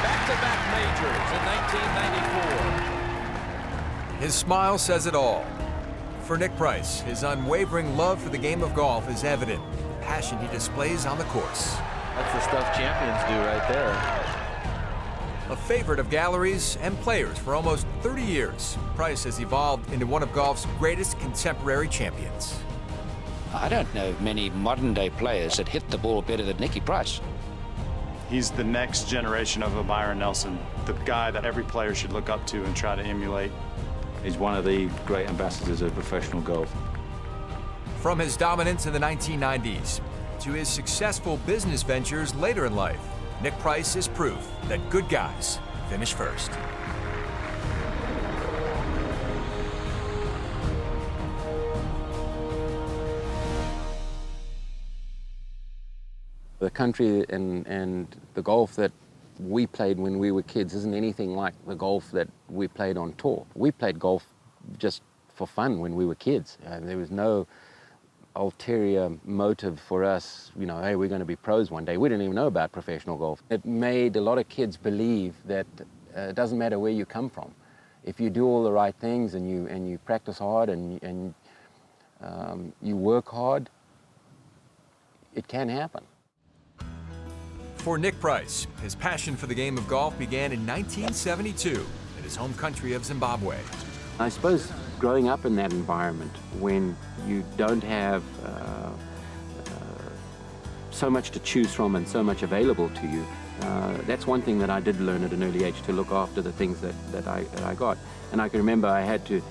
Back-to-back majors in 1994. His smile says it all. For Nick Price, his unwavering love for the game of golf is evident in the passion he displays on the course. That's the stuff champions do right there. A favorite of galleries and players for almost 30 years, Price has evolved into one of golf's greatest contemporary champions. I don't know many modern-day players that hit the ball better than Nicky Price. He's the next generation of a Byron Nelson, the guy that every player should look up to and try to emulate. He's one of the great ambassadors of professional golf. From his dominance in the 1990s to his successful business ventures later in life, Nick Price is proof that good guys finish first. The country and the golf that we played when we were kids isn't anything like the golf that we played on tour. We played golf just for fun when we were kids. There was no ulterior motive for us, you know, hey, we're going to be pros one day. We didn't even know about professional golf. It made a lot of kids believe that it doesn't matter where you come from. If you do all the right things and you practice hard and you work hard, it can happen. For Nick Price, his passion for the game of golf began in 1972 in his home country of Zimbabwe. I suppose growing up in that environment when you don't have so much to choose from and so much available to you, that's one thing that I did learn at an early age, to look after the things that I got. And I can remember I had to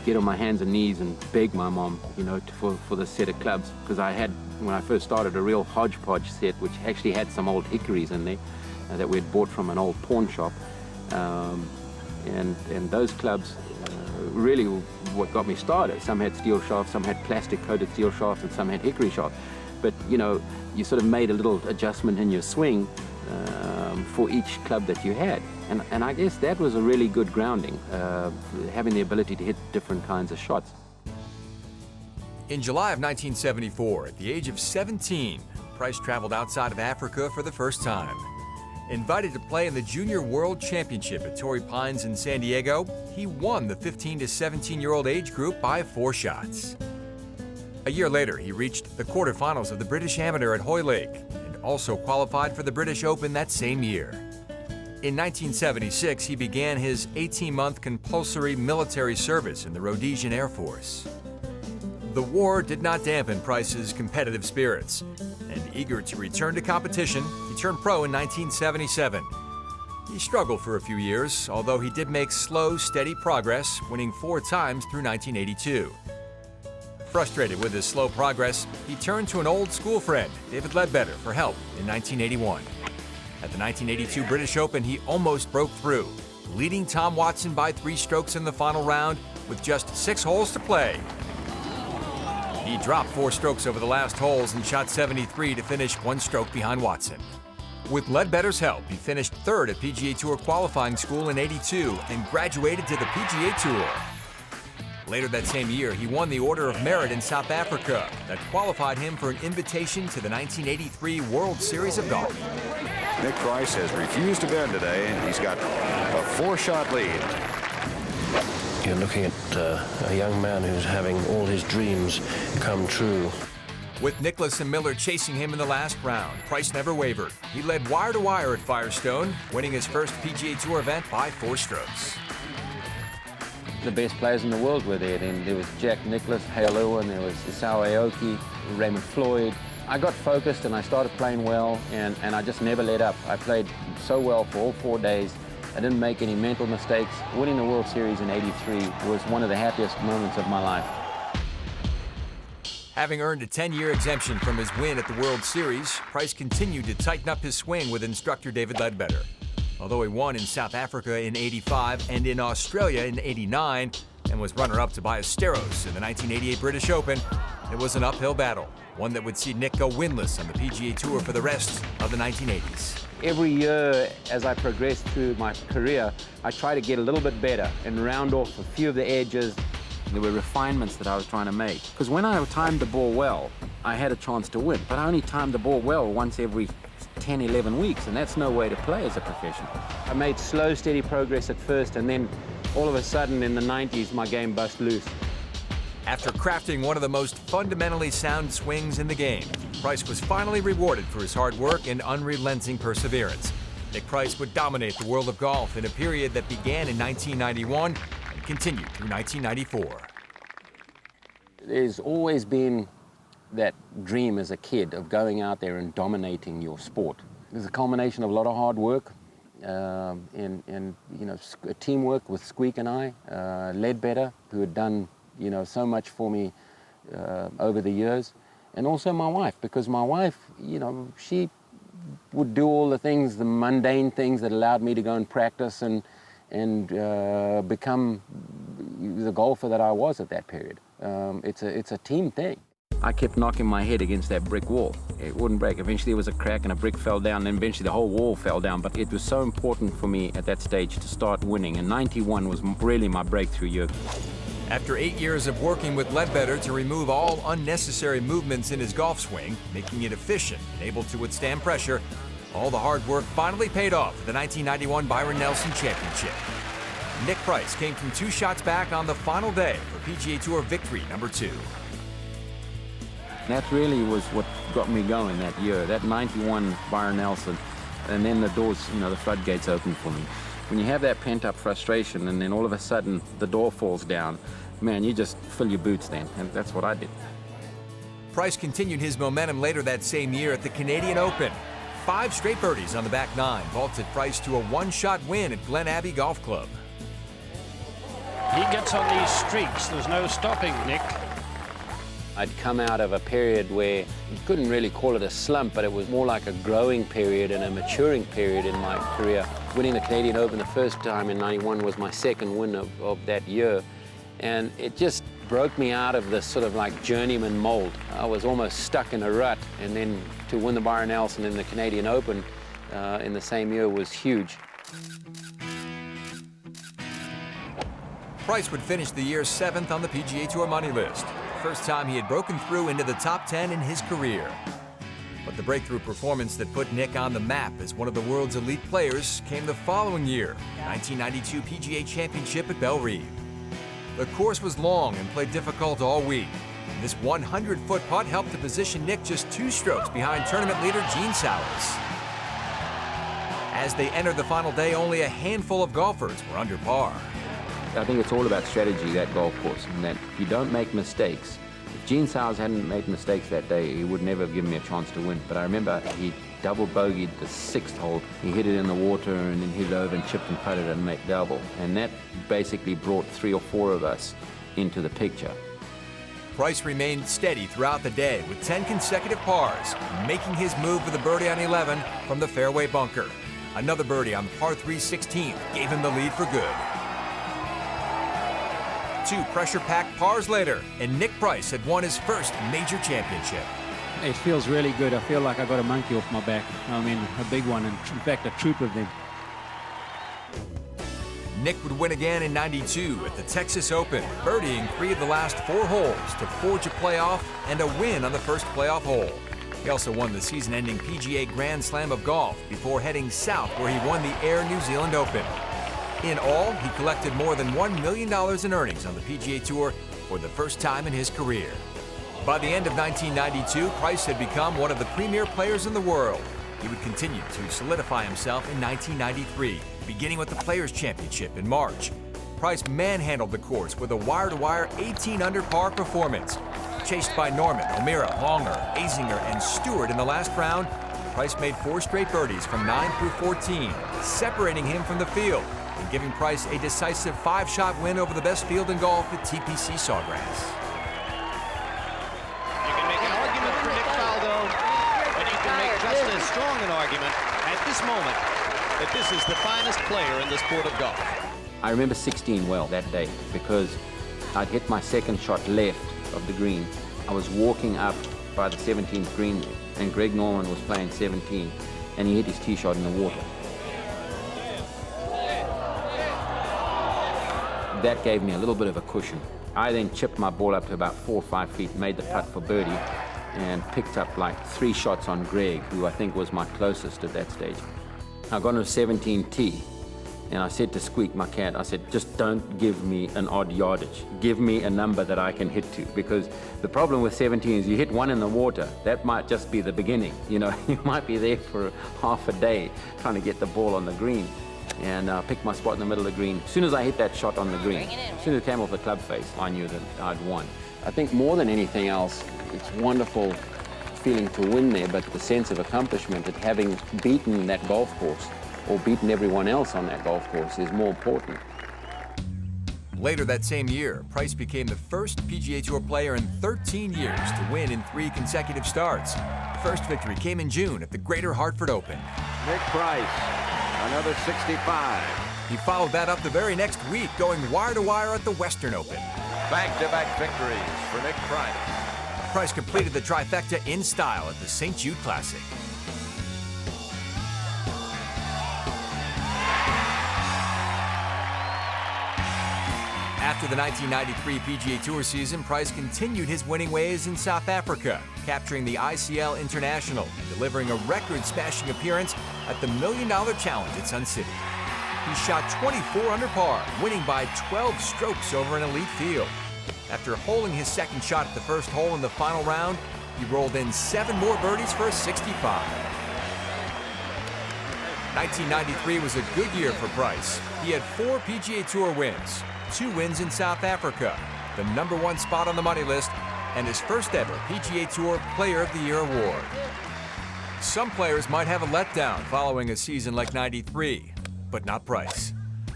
get on my hands and knees and beg my mom, you know, for the set of clubs, because I had, when I first started, a real hodgepodge set which actually had some old hickories in there that we had bought from an old pawn shop. And those clubs really what got me started. Some had steel shafts, some had plastic coated steel shafts, and some had hickory shafts. But you know, you sort of made a little adjustment in your swing for each club that you had. And I guess that was a really good grounding, having the ability to hit different kinds of shots. In July of 1974, at the age of 17, Price traveled outside of Africa for the first time. Invited to play in the Junior World Championship at Torrey Pines in San Diego, he won the 15 to 17-year-old age group by 4 shots. A year later, he reached the quarterfinals of the British Amateur at Hoylake and also qualified for the British Open that same year. In 1976, he began his 18-month compulsory military service in the Rhodesian Air Force. The war did not dampen Price's competitive spirits, and eager to return to competition, he turned pro in 1977. He struggled for a few years, although he did make slow, steady progress, winning 4 times through 1982. Frustrated with his slow progress, he turned to an old school friend, David Ledbetter, for help in 1981. At the 1982 British Open, he almost broke through, leading Tom Watson by 3 strokes in the final round with just 6 holes to play. He dropped 4 strokes over the last holes and shot 73 to finish 1 stroke behind Watson. With Ledbetter's help, he finished 3rd at PGA Tour qualifying school in '82 and graduated to the PGA Tour. Later that same year, he won the Order of Merit in South Africa that qualified him for an invitation to the 1983 World Series of Golf. Nick Price has refused to bend today, and he's got a 4-shot lead. You're looking at a young man who's having all his dreams come true. With Nicklaus and Miller chasing him in the last round, Price never wavered. He led wire to wire at Firestone, winning his first PGA Tour event by 4 strokes. The best players in the world were there then. There was Jack Nicklaus, Hale Irwin, there was Isao Aoki, Raymond Floyd. I got focused and I started playing well, and I just never let up. I played so well for all 4 days. I didn't make any mental mistakes. Winning the World Series in '83 was one of the happiest moments of my life. Having earned a 10-year exemption from his win at the World Series, Price continued to tighten up his swing with instructor David Ledbetter. Although he won in South Africa in '85 and in Australia in '89 and was runner-up to Ballesteros in the 1988 British Open, it was an uphill battle, one that would see Nick go winless on the PGA Tour for the rest of the 1980s. Every year as I progressed through my career, I try to get a little bit better and round off a few of the edges. There were refinements that I was trying to make. Because when I timed the ball well, I had a chance to win. But I only timed the ball well once every 10, 11 weeks, and that's no way to play as a professional. I made slow, steady progress at first, and then all of a sudden in the 90s, my game bust loose. After crafting one of the most fundamentally sound swings in the game, Price was finally rewarded for his hard work and unrelenting perseverance. Nick Price would dominate the world of golf in a period that began in 1991 and continued through 1994. There's always been that dream as a kid of going out there and dominating your sport. It was a culmination of a lot of hard work and you know, teamwork with Squeak and I, Ledbetter, who had done so much for me over the years, and also my wife, because my wife, she would do all the things, the mundane things that allowed me to go and practice and become the golfer that I was at that period. It's a team thing. I kept knocking my head against that brick wall. It wouldn't break. Eventually there was a crack and a brick fell down, and eventually the whole wall fell down. But it was so important for me at that stage to start winning, and 91 was really my breakthrough year. After 8 years of working with Ledbetter to remove all unnecessary movements in his golf swing, making it efficient and able to withstand pressure, all the hard work finally paid off at the 1991 Byron Nelson Championship. Nick Price came from 2 shots back on the final day for PGA Tour victory number 2. That really was what got me going that year, that 91 Byron Nelson, and then the doors, the floodgates opened for me. When you have that pent-up frustration and then all of a sudden the door falls down, man, you just fill your boots then, and that's what I did. Price continued his momentum later that same year at the Canadian Open. 5 straight birdies on the back 9 vaulted Price to a 1-shot win at Glen Abbey Golf Club. He gets on these streaks. There's no stopping Nick. I'd come out of a period where you couldn't really call it a slump, but it was more like a growing period and a maturing period in my career. Winning the Canadian Open the first time in 91 was my second win of that year, and it just broke me out of this sort of like journeyman mold. I was almost stuck in a rut, and then to win the Byron Nelson in the Canadian Open in the same year was huge. Price would finish the year 7th on the PGA Tour money list. First time he had broken through into the top 10 in his career. But the breakthrough performance that put Nick on the map as one of the world's elite players came the following year, the 1992 PGA Championship at Bellerive. The course was long and played difficult all week. This 100-foot putt helped to position Nick just 2 strokes behind tournament leader Gene Sowers. As they entered the final day, only a handful of golfers were under par. I think it's all about strategy, that golf course, and that you don't make mistakes. If Gene Sowers hadn't made mistakes that day, he would never have given me a chance to win. But I remember he double bogeyed the 6th hole. He hit it in the water and then hit it over and chipped and putted and made double. And that basically brought 3 or 4 of us into the picture. Price remained steady throughout the day with 10 consecutive pars, making his move with a birdie on 11 from the fairway bunker. Another birdie on the par 3 16th gave him the lead for good. 2 pressure-packed pars later, and Nick Price had won his first major championship. It feels really good. I feel like I got a monkey off my back. I mean, a big one, and in fact, a troop of them. Nick would win again in '92 at the Texas Open, birdieing 3 of the last 4 holes to forge a playoff and a win on the first playoff hole. He also won the season-ending PGA Grand Slam of Golf before heading south, where he won the Air New Zealand Open. In all, he collected more than $1 million in earnings on the PGA Tour for the first time in his career. By the end of 1992, Price had become one of the premier players in the world. He would continue to solidify himself in 1993, beginning with the Players' Championship in March. Price manhandled the course with a wire-to-wire 18-under par performance. Chased by Norman, O'Meara, Longer, Azinger, and Stewart in the last round, Price made 4 straight birdies from 9 through 14, separating him from the field and giving Price a decisive 5-shot win over the best field in golf at TPC Sawgrass. You can make an argument for Nick Faldo, and you can make just as strong an argument at this moment that this is the finest player in the sport of golf. I remember 16 well that day because I'd hit my second shot left of the green. I was walking up by the 17th green, and Greg Norman was playing 17, and he hit his tee shot in the water. That gave me a little bit of a cushion. I then chipped my ball up to about 4 or 5 feet, made the putt for birdie, and picked up like 3 shots on Greg, who I think was my closest at that stage. I got on a 17T, and I said to Squeak, my cat, I said, just don't give me an odd yardage. Give me a number that I can hit to, because the problem with 17 is you hit one in the water, that might just be the beginning. You know, you might be there for half a day trying to get the ball on the green. And I picked my spot in the middle of the green. As soon as I hit that shot on the green, as soon as it came off the club face, I knew that I'd won. I think more than anything else, it's wonderful feeling to win there, but the sense of accomplishment that having beaten that golf course or beaten everyone else on that golf course is more important. Later that same year, Price became the first PGA Tour player in 13 years to win in 3 consecutive starts. The first victory came in June at the Greater Hartford Open. Nick Price, another 65. He followed that up the very next week, going wire-to-wire at the Western Open. Back-to-back victories for Nick Price. Price completed the trifecta in style at the St. Jude Classic. After the 1993 PGA Tour season, Price continued his winning ways in South Africa, capturing the ICL International and delivering a record-smashing appearance at the $1 Million Challenge at Sun City. He shot 24 under par, winning by 12 strokes over an elite field. After holing his second shot at the first hole in the final round, he rolled in 7 more birdies for a 65. 1993 was a good year for Price. He had 4 PGA Tour wins, 2 wins in South Africa, the #1 spot on the money list, and his first ever PGA Tour Player of the Year award. Some players might have a letdown following a season like '93, but not Price.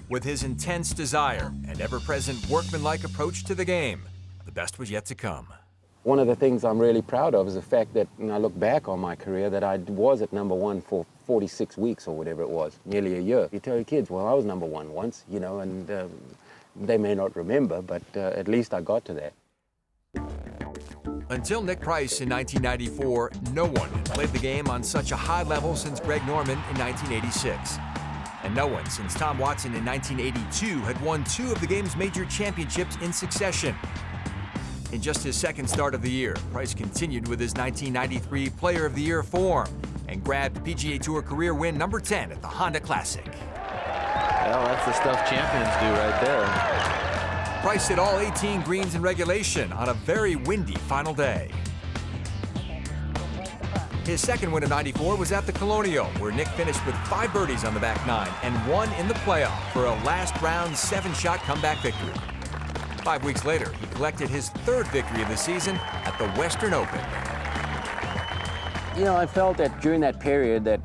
With his intense desire and ever-present workmanlike approach to the game, the best was yet to come. One of the things I'm really proud of is the fact that when I look back on my career, that I was at #1 for 46 weeks or whatever it was, nearly a year. You tell your kids, well, I was #1 once, you know, and they may not remember, but at least I got to that. Until Nick Price in 1994, no one had played the game on such a high level since Greg Norman in 1986. And no one since Tom Watson in 1982 had won 2 of the game's major championships in succession. In just his second start of the year, Price continued with his 1993 Player of the Year form and grabbed PGA Tour career win #10 at the Honda Classic. Well, that's the stuff champions do right there. Price hit all 18 greens in regulation on a very windy final day. His second win of '94 was at the Colonial, where Nick finished with 5 birdies on the back 9 and 1 in the playoff for a last round 7-shot comeback victory. 5 weeks later, he collected his 3rd victory of the season at the Western Open. You know, I felt that during that period that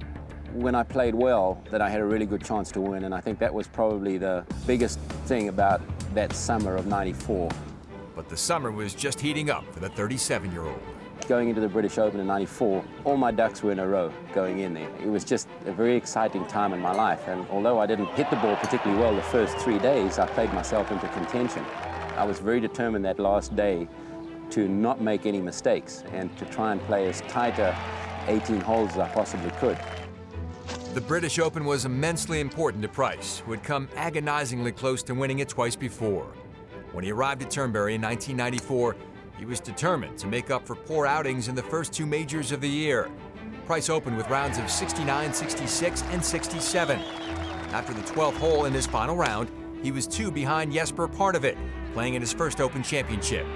when I played well, that I had a really good chance to win, and I think that was probably the biggest thing about that summer of '94. But the summer was just heating up for the 37-year-old. Going into the British Open in '94, all my ducks were in a row going in there. It was just a very exciting time in my life, and although I didn't hit the ball particularly well the first 3 days, I played myself into contention. I was very determined that last day to not make any mistakes and to try and play as tight a 18 holes as I possibly could. The British Open was immensely important to Price, who had come agonizingly close to winning it twice before. When he arrived at Turnberry in 1994, he was determined to make up for poor outings in the first 2 majors of the year. Price opened with rounds of 69, 66, and 67. After the 12th hole in his final round, he was 2 behind Jesper Parnevik, playing in his first Open championship.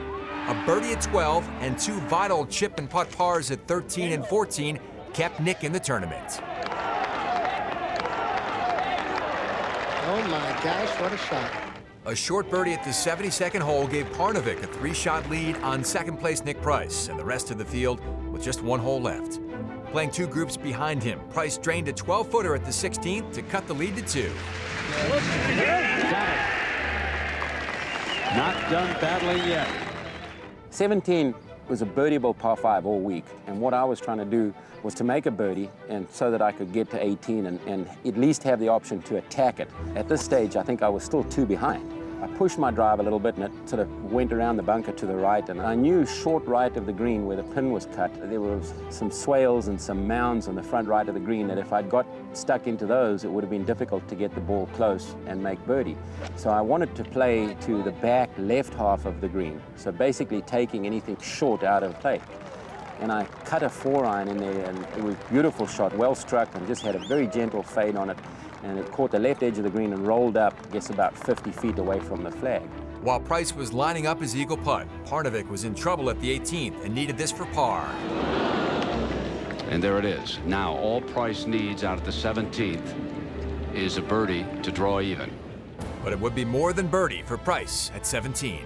A birdie at 12 and 2 vital chip and putt pars at 13 and 14 kept Nick in the tournament. Oh my gosh, what a shot. A short birdie at the 72nd hole gave Parnevik a 3-shot lead on second-place Nick Price and the rest of the field with just 1 hole left. Playing 2 groups behind him, Price drained a 12-footer at the 16th to cut the lead to 2. Not done battling yet. 17 was a birdieable par 5 all week, and what I was trying to do was to make a birdie and so that I could get to 18 and at least have the option to attack it. At this stage, I think I was still 2 behind. I pushed my drive a little bit and it sort of went around the bunker to the right, and I knew short right of the green where the pin was cut, there were some swales and some mounds on the front right of the green that if I'd got stuck into those, it would have been difficult to get the ball close and make birdie. So I wanted to play to the back left half of the green, so basically taking anything short out of play. and I cut a 4-iron in there, and it was a beautiful shot, well struck, and just had a very gentle fade on it, and it caught the left edge of the green and rolled up, I guess about 50 feet away from the flag. While Price was lining up his eagle putt, Parnevik was in trouble at the 18th and needed this for par. And there it is. Now all Price needs out at the 17th is a birdie to draw even. But it would be more than birdie for Price at 17.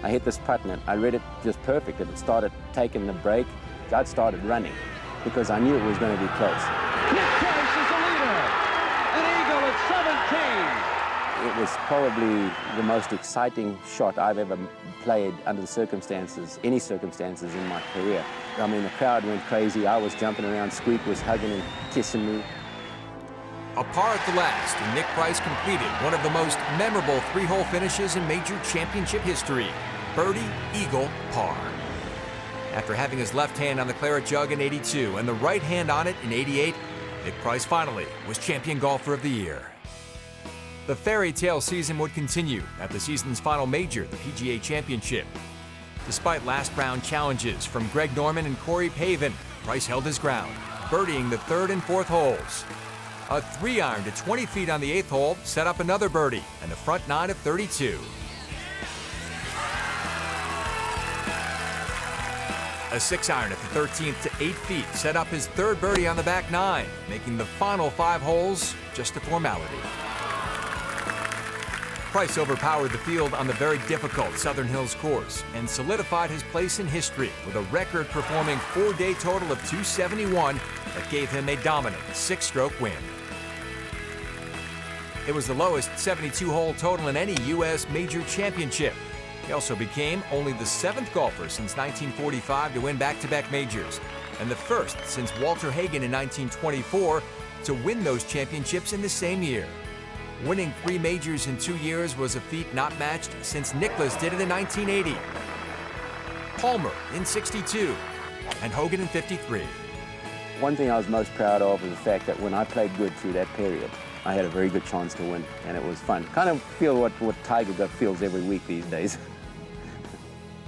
I hit this putt and I read it just perfect. It started taking the break. I started running because I knew it was going to be close. Nick Price is the leader. An eagle at 17. It was probably the most exciting shot I've ever played under the circumstances, any circumstances in my career. I mean, the crowd went crazy. I was jumping around. Squeak was hugging and kissing me. A par at the last, and Nick Price completed one of the most memorable 3-hole finishes in major championship history. Birdie, eagle, par. After having his left hand on the claret jug in '82 and the right hand on it in '88, Nick Price finally was champion golfer of the year. The fairy tale season would continue at the season's final major, the PGA Championship. Despite last-round challenges from Greg Norman and Corey Payne, Price held his ground, birdieing the 3rd and 4th holes. A 3-iron to 20 feet on the 8th hole set up another birdie and the front 9 of 32. A 6-iron at the 13th to 8 feet set up his 3rd birdie on the back 9, making the final 5 holes just a formality. Price overpowered the field on the very difficult Southern Hills course and solidified his place in history with a record-performing 4-day total of 271 that gave him a dominant 6-stroke win. It was the lowest 72-hole total in any U.S. major championship. He also became only the 7th golfer since 1945 to win back-to-back majors, and the first since Walter Hagen in 1924 to win those championships in the same year. Winning 3 majors in 2 years was a feat not matched since Nicklaus did it in 1980, Palmer in '62, and Hogan in '53. One thing I was most proud of is the fact that when I played good through that period, I had a very good chance to win, and it was fun. Kind of feel what Tiger feels every week these days.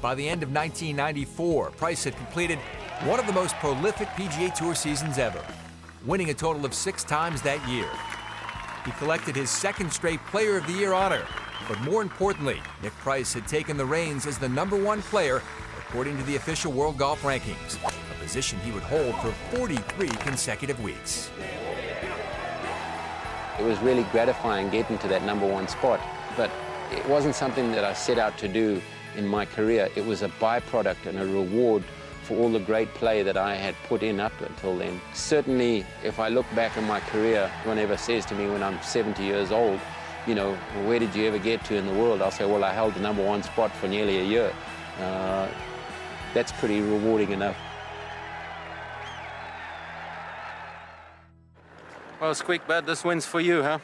By the end of 1994, Price had completed one of the most prolific PGA Tour seasons ever, winning a total of 6 times that year. He collected his 2nd straight Player of the Year honor, but more importantly, Nick Price had taken the reins as the #1 player according to the official World Golf Rankings, a position he would hold for 43 consecutive weeks. It was really gratifying getting to that #1 spot, but it wasn't something that I set out to do in my career. It was a byproduct and a reward for all the great play that I had put in up until then. Certainly, if I look back in my career, no one ever says to me when I'm 70 years old, you know, where did you ever get to in the world? I'll say, well, I held the #1 spot for nearly a year. That's pretty rewarding enough. Well, Squeak, bud, this win's for you, huh?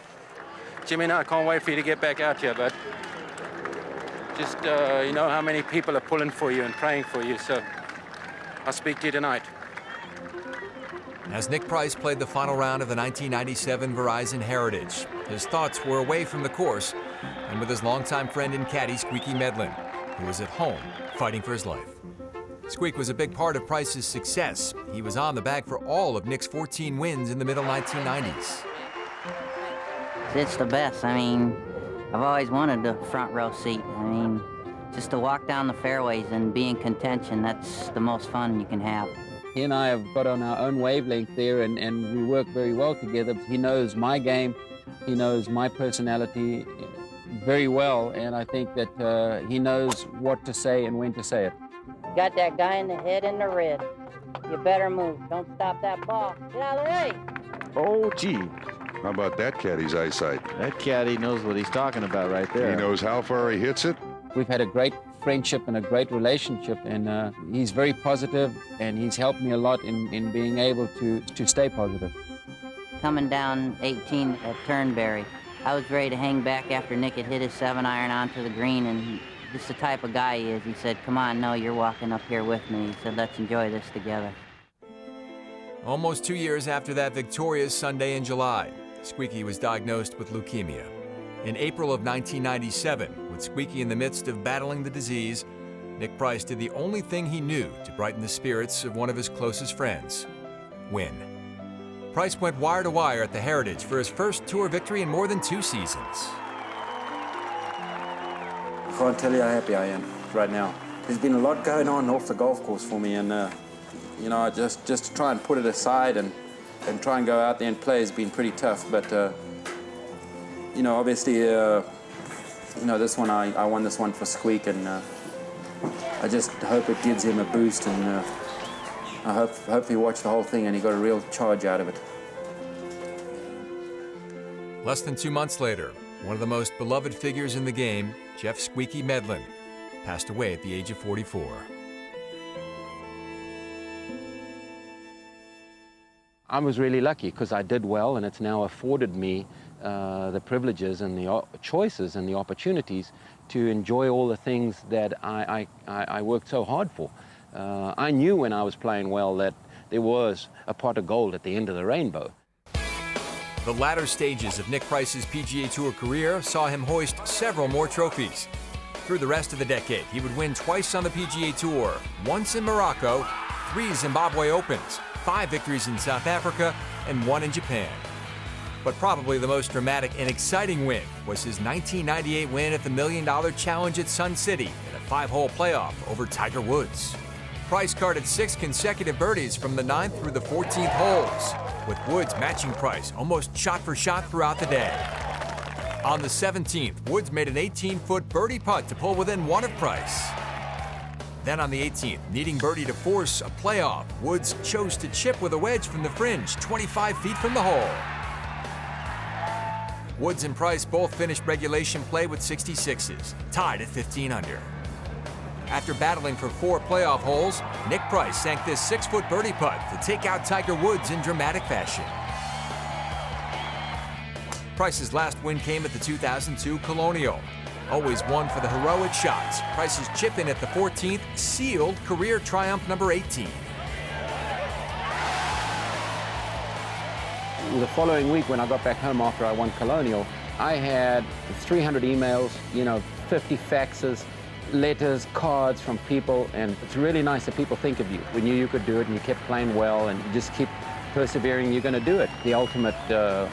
Jimmy and I can't wait for you to get back out here, bud. Just, you know how many people are pulling for you and praying for you, so I'll speak to you tonight. As Nick Price played the final round of the 1997 Verizon Heritage, his thoughts were away from the course and with his longtime friend and caddy, Squeaky Medlin, who was at home fighting for his life. Squeak was a big part of Price's success. He was on the bag for all of Nick's 14 wins in the middle 1990s. It's the best. I mean, I've always wanted the front row seat. I mean, just to walk down the fairways and be in contention, that's the most fun you can have. He and I have got on our own wavelength there, and we work very well together. He knows my game, he knows my personality very well, and I think that he knows what to say and when to say it. Got that guy in the head in the red. You better move. Don't stop that ball. Get out of the way. Oh, gee. How about that caddy's eyesight? That caddy knows what he's talking about right there. He knows how far he hits it. We've had a great friendship and a great relationship, and he's very positive, and he's helped me a lot in being able to stay positive. Coming down 18 at Turnberry, I was ready to hang back after Nick had hit his 7-iron onto the green, and just the type of guy he is. He said, come on, no, you're walking up here with me. He said, let's enjoy this together. Almost 2 years after that victorious Sunday in July, Squeaky was diagnosed with leukemia. In April of 1997, with Squeaky in the midst of battling the disease, Nick Price did the only thing he knew to brighten the spirits of one of his closest friends: win. Price went wire to wire at the Heritage for his first tour victory in more than 2 seasons. I can't tell you how happy I am right now. There's been a lot going on off the golf course for me, and you know, just to try and put it aside and try and go out there and play has been pretty tough. But you know, obviously, you know, this one I won this one for Squeak, and I just hope it gives him a boost, and I hope he watched the whole thing and he got a real charge out of it. Less than 2 months later, one of the most beloved figures in the game, Jeff Squeaky Medlin, passed away at the age of 44. I was really lucky because I did well, and it's now afforded me the privileges and the choices and the opportunities to enjoy all the things that I worked so hard for. I knew when I was playing well that there was a pot of gold at the end of the rainbow. The latter stages of Nick Price's PGA Tour career saw him hoist several more trophies. Through the rest of the decade, he would win twice on the PGA Tour, once in Morocco, 3 Zimbabwe Opens, 5 victories in South Africa, and 1 in Japan. But probably the most dramatic and exciting win was his 1998 win at the $1 Million Challenge at Sun City in a 5-hole playoff over Tiger Woods. Price carded 6 consecutive birdies from the 9th through the 14th holes, with Woods matching Price almost shot for shot throughout the day. On the 17th, Woods made an 18-foot birdie putt to pull within 1 of Price. Then on the 18th, needing birdie to force a playoff, Woods chose to chip with a wedge from the fringe, 25 feet from the hole. Woods and Price both finished regulation play with 66s, tied at 15 under. After battling for 4 playoff holes, Nick Price sank this 6-foot birdie putt to take out Tiger Woods in dramatic fashion. Price's last win came at the 2002 Colonial. Always won for the heroic shots, Price's chip in at the 14th sealed career triumph number 18. The following week, when I got back home after I won Colonial, I had 300 emails, 50 faxes, letters, cards from people, and it's really nice that people think of you. We knew you could do it, and you kept playing well, and you just keep persevering, you're going to do it. The ultimate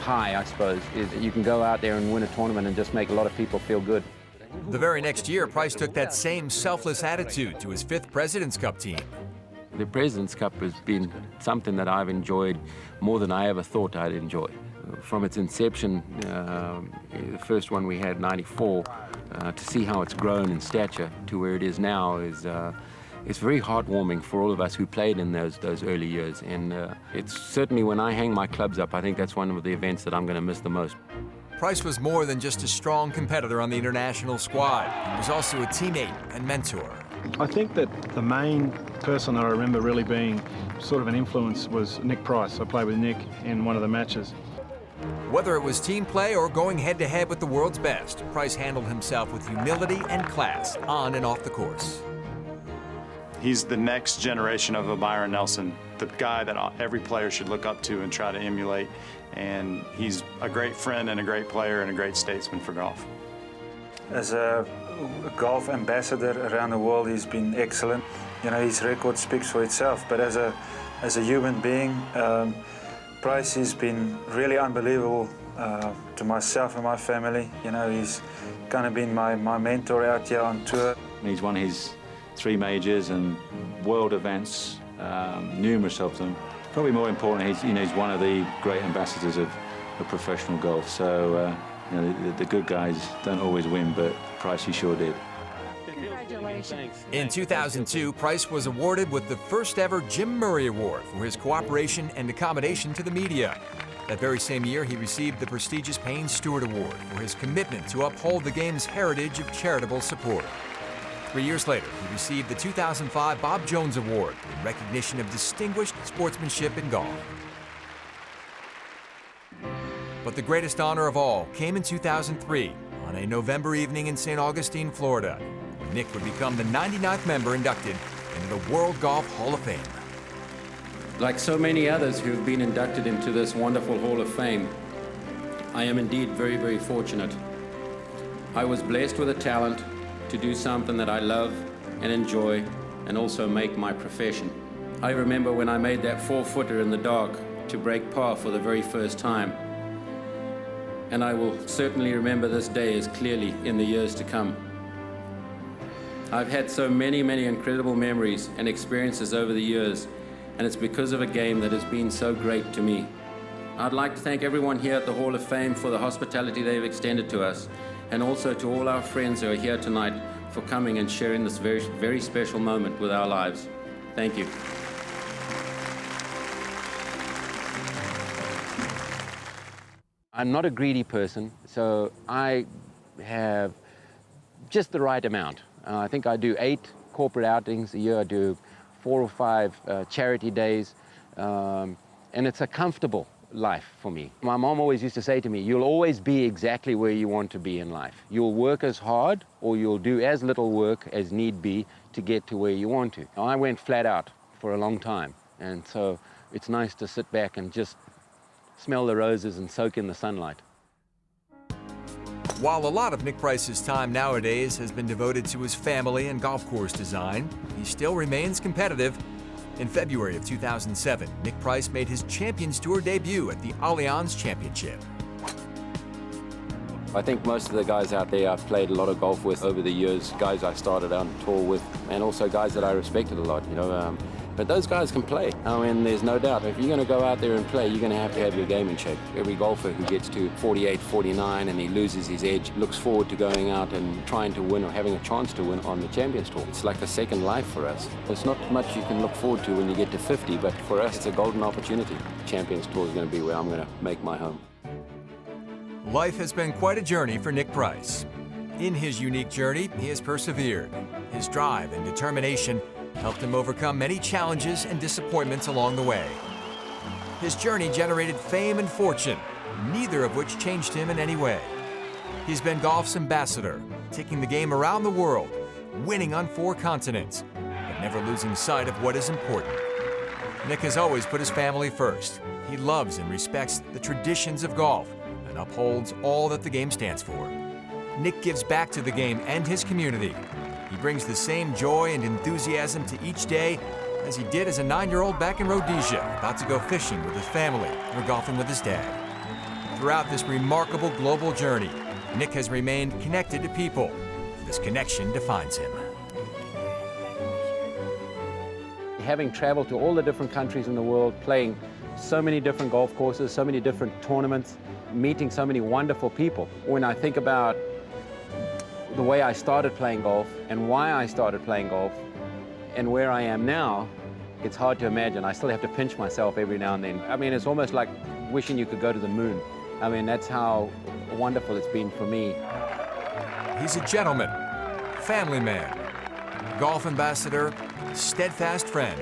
high, I suppose, is that you can go out there and win a tournament and just make a lot of people feel good. The very next year, Price took that same selfless attitude to his 5th President's Cup team. The President's Cup has been something that I've enjoyed more than I ever thought I'd enjoy. From its inception, the first one we had, 94, to see how it's grown in stature to where it is now is it's very heartwarming for all of us who played in those early years. And it's certainly, when I hang my clubs up, I think that's one of the events that I'm going to miss the most. Price was more than just a strong competitor on the international squad. He was also a teammate and mentor. I think that the main person that I remember really being sort of an influence was Nick Price. I played with Nick in one of the matches. Whether it was team play or going head-to-head with the world's best, Price handled himself with humility and class on and off the course. He's the next generation of a Byron Nelson, the guy that every player should look up to and try to emulate. And he's a great friend and a great player and a great statesman for golf. As a golf ambassador around the world, he's been excellent. His record speaks for itself, but as a human being, Price has been really unbelievable to myself and my family. He's kind of been my mentor out here on tour. He's won his 3 majors and world events, numerous of them. Probably more important, he's one of the great ambassadors of professional golf. So the good guys don't always win, but Price, he sure did. Congratulations. In 2002, Price was awarded with the first ever Jim Murray Award for his cooperation and accommodation to the media. That very same year, he received the prestigious Payne Stewart Award for his commitment to uphold the game's heritage of charitable support. 3 years later, he received the 2005 Bob Jones Award in recognition of distinguished sportsmanship in golf. But the greatest honor of all came in 2003 on a November evening in St. Augustine, Florida, when Nick would become the 99th member inducted into the World Golf Hall of Fame. Like so many others who have been inducted into this wonderful Hall of Fame, I am indeed very, very fortunate. I was blessed with a talent to do something that I love and enjoy and also make my profession. I remember when I made that 4-footer in the dark to break par for the very first time. And I will certainly remember this day as clearly in the years to come. I've had so many incredible memories and experiences over the years, and it's because of a game that has been so great to me. I'd like to thank everyone here at the Hall of Fame for the hospitality they've extended to us, and also to all our friends who are here tonight for coming and sharing this very special moment with our lives. Thank you. I'm not a greedy person, so I have just the right amount. I think I do 8 corporate outings a year. I do 4 or 5 charity days, and it's a comfortable life for me. My mom always used to say to me, you'll always be exactly where you want to be in life. You'll work as hard or you'll do as little work as need be to get to where you want to. I went flat out for a long time, and so it's nice to sit back and just smell the roses and soak in the sunlight. While a lot of Nick Price's time nowadays has been devoted to his family and golf course design, he still remains competitive. In February of 2007, Nick Price made his Champions Tour debut at the Allianz Championship. I think most of the guys out there I've played a lot of golf with over the years, guys I started on tour with, and also guys that I respected a lot, you know. But those guys can play. I mean, there's no doubt. If you're going to go out there and play, you're going to have your game in shape. Every golfer who gets to 48, 49 and he loses his edge looks forward to going out and trying to win or having a chance to win on the Champions Tour. It's like a second life for us. There's not much you can look forward to when you get to 50, but for us, it's a golden opportunity. Champions Tour is going to be where I'm going to make my home. Life has been quite a journey for Nick Price. In his unique journey, he has persevered. His drive and determination helped him overcome many challenges and disappointments along the way. His journey generated fame and fortune, neither of which changed him in any way. He's been golf's ambassador, taking the game around the world, winning on 4 continents, but never losing sight of what is important. Nick has always put his family first. He loves and respects the traditions of golf and upholds all that the game stands for. Nick gives back to the game and his community. He brings the same joy and enthusiasm to each day as he did as a 9-year-old back in Rhodesia, about to go fishing with his family or golfing with his dad. Throughout this remarkable global journey, Nick has remained connected to people. This connection defines him. Having traveled to all the different countries in the world, playing so many different golf courses, so many different tournaments, meeting so many wonderful people. When I think about the way I started playing golf and why I started playing golf and where I am now, it's hard to imagine. I still have to pinch myself every now and then. I mean, it's almost like wishing you could go to the moon. I mean, that's how wonderful it's been for me. He's a gentleman, family man, golf ambassador, steadfast friend,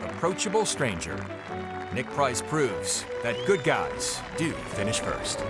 approachable stranger. Nick Price proves that good guys do finish first.